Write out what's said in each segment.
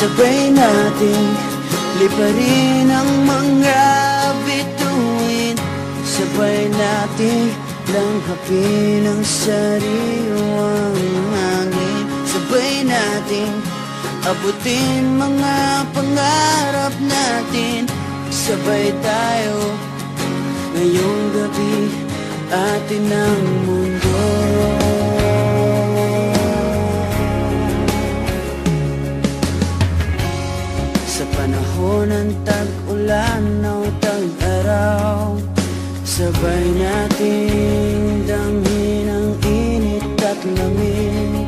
Sabay nating liparin ang mga bituin, sabay nating langhapin ang sariwang hangin, sabay nating abutin mga pangarap natin. Sabay tayo ngayong gabi, atin ang mundo. Sa panahon ng tag-ulan o tag-araw, sabay nating damhin ang init at lamig,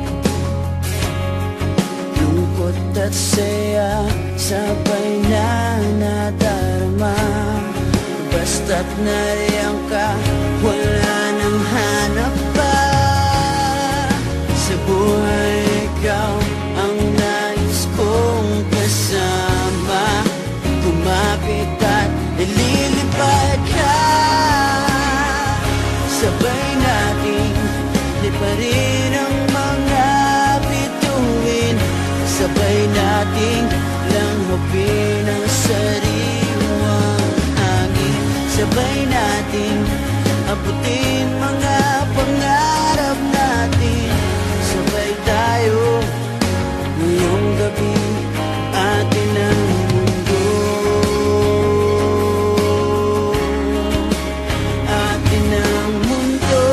lungkot at saya, sabay na nadarama. Basta't nariyan ka, wala nang hanap pa. Sa buhay ikaw ang nais kong kasama, kumapit at ililipad ka. Sabay nating liparin ang mga bituin, sabay nating langhapin ang sariwang hangin, sabay nating abutin mga pangarap natin. Sabay tayo ngayong gabi, atin ang mundo, atin ang mundo.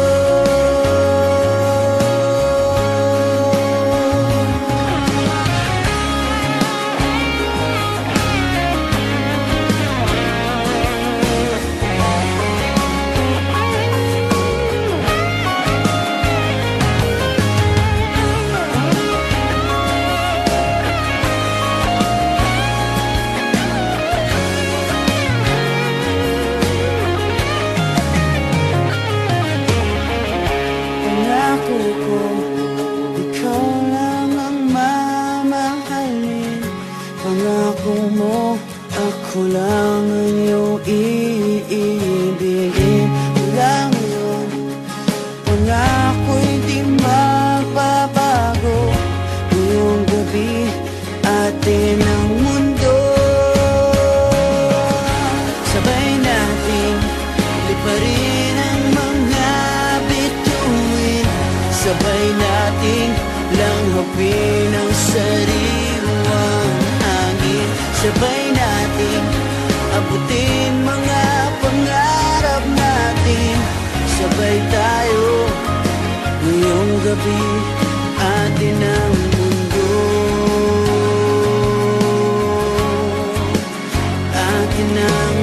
Pangako mo, ako lang ang iyong iibigin. Mula ngayon, pangako'y di magbabago. Ngayong gabi, atin ang mundo. Sabay nating liparin ang mga bituin, sabay nating langhapin ang sariwang hangin, sabay nating abutin mga pangarap natin. Sabay tayo ngayong gabi, atin ang mundo, atin ang